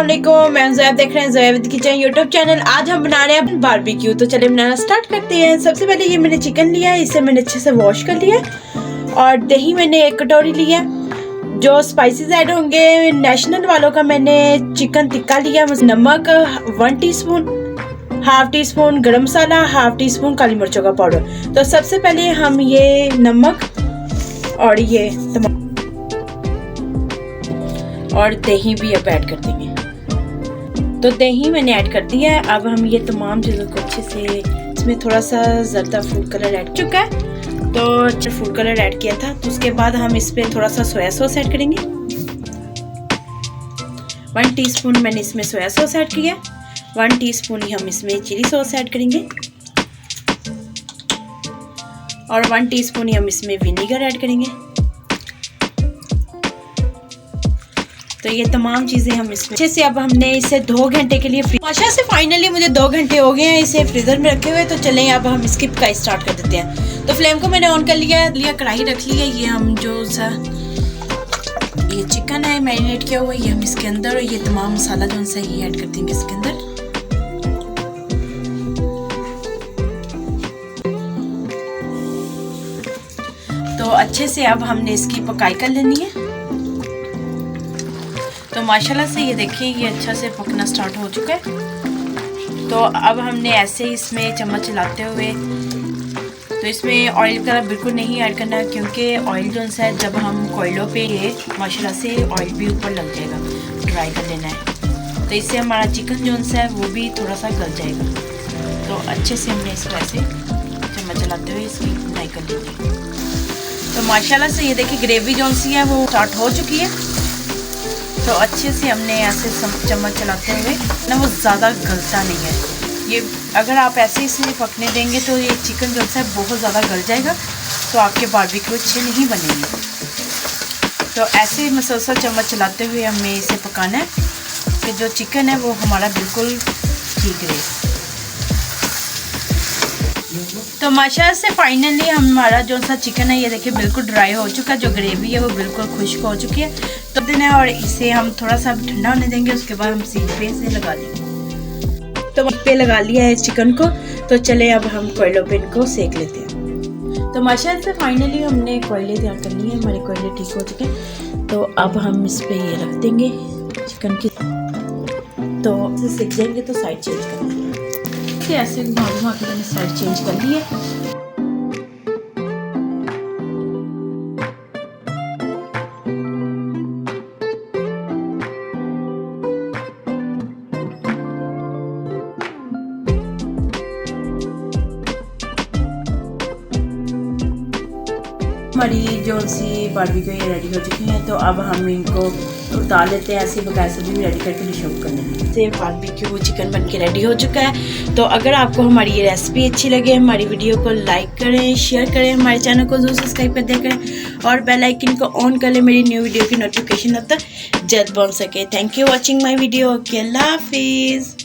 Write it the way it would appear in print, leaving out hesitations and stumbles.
अस्सलामुअलैकुम, मैं ज़ोया, देख रहे हैं Zoya with kitchen YouTube channel. आज हम बना रहे हैं बारबेक्यू। तो चलिए बनाना स्टार्ट करते हैं। सबसे पहले ये मैंने चिकन लिया है, इसे मैंने अच्छे से वॉश कर लिया और दही मैंने 1 कटोरी लिया। जो स्पाइसेस ऐड होंगे, नेशनल वालों का मैंने चिकन टिक्का लिया। नमक 1 टीस्पून, हाफ टी स्पून गरम मसाला, हाफ टी स्पून काली मिर्चों का पाउडर। तो सबसे पहले हम ये नमक और ये और दही भी अब ऐड कर देंगे। तो दही मैंने ऐड कर दिया है। अब हम ये तमाम चीज़ों को अच्छे से, इसमें थोड़ा सा ज़रदा फूड कलर ऐड चुका है, तो फूड कलर ऐड किया था। तो उसके बाद हम इस पर थोड़ा सा सोया सॉस ऐड करेंगे। 1 टीस्पून मैंने इसमें सोया सॉस ऐड किया। 1 टीस्पून ही हम इसमें चिली सॉस ऐड करेंगे और 1 टीस्पून ही हम इसमें विनीगर ऐड करेंगे। तो ये तमाम चीज़ें हम इसमें अच्छे से, अब हमने इसे 2 घंटे के लिए माशा से फाइनली मुझे 2 घंटे हो गए हैं इसे फ्रीज़र में रखे हुए। तो चलें अब हम इसकी पकाई स्टार्ट कर देते हैं। तो फ्लेम को मैंने ऑन कर लिया, कढ़ाई रख लिया। ये हम जो सा ये चिकन है मैरिनेट किया हुआ, ये हम इसके अंदर, और ये तमाम मसाला जो सा ये ऐड कर देंगे इसके अंदर। तो अच्छे से अब हमने इसकी पकाई कर लेनी है। तो माशाल्लाह से ये देखिए ये अच्छा से पकना स्टार्ट हो चुका है। तो अब हमने ऐसे इसमें चम्मच चलाते हुए, तो इसमें ऑयल का बिल्कुल नहीं ऐड करना, क्योंकि ऑयल जो है जब हम कोयलों पे ये माशाल्लाह से ऑयल भी ऊपर लग जाएगा। ड्राई कर लेना है, तो इससे हमारा चिकन जो है वो भी थोड़ा सा गल जाएगा। तो अच्छे से हमने इसको ऐसे चम्मच चलाते हुए इसकी फ्राई कर लेंगे। तो माशाल्लाह से ये देखिए ग्रेवी जो सी है वो स्टार्ट हो चुकी है। तो अच्छे से हमने ऐसे चम्मच चलाते हुए ना, वो ज़्यादा गलता नहीं है ये। अगर आप ऐसे इसे पकने देंगे तो ये चिकन जो है बहुत ज़्यादा गल जाएगा, तो आपके बारबेक्यू अच्छे नहीं बनेंगे। तो ऐसे मसलसल चम्मच चलाते हुए हमें इसे पकाना है कि जो चिकन है वो हमारा बिल्कुल ठीक रहे। तो माशाल्लाह से फाइनली हमारा जो सा चिकन है ये देखिए बिल्कुल ड्राई हो चुका है। जो ग्रेवी है वो बिल्कुल खुश्क हो चुकी है। तो दिन है, और इसे हम थोड़ा सा ठंडा होने देंगे। उसके बाद हम सीख पे इसे लगा लेंगे। तो पे लगा लिया है चिकन को। तो चले अब हम कोयलों पे इनको सेक लेते हैं। तो माशाल्लाह से फाइनली हमने कोयले तैयार कर लिए, हमारे कोयले ठीक हो चुके हैं। तो अब हम इस पे ये रख देंगे चिकन की। तो सीख जाएंगे तो साइड चेंज कर लेंगे। ऐसे घुमा के मैंने साइड चेंज कर ली है। हमारी जो सी बारबेक्यू ये रेडी हो चुकी है। तो अब हम इनको उतार लेते हैं। ऐसे बगैर सब्जी भी रेडी करके डिश आउट कर लेंगे। से बारबेक्यू चिकन बनके रेडी हो चुका है। तो अगर आपको हमारी ये रेसिपी अच्छी लगे, हमारी वीडियो को लाइक करें, शेयर करें, हमारे चैनल को जरूर सब्सक्राइब कर दिया करें और बेल आइकन को ऑन कर लें, मेरी न्यू वीडियो की नोटिफिकेशन अब तक जल्द पहुँच सके। Thank you watching my video. Okay, Allah हाफिज़।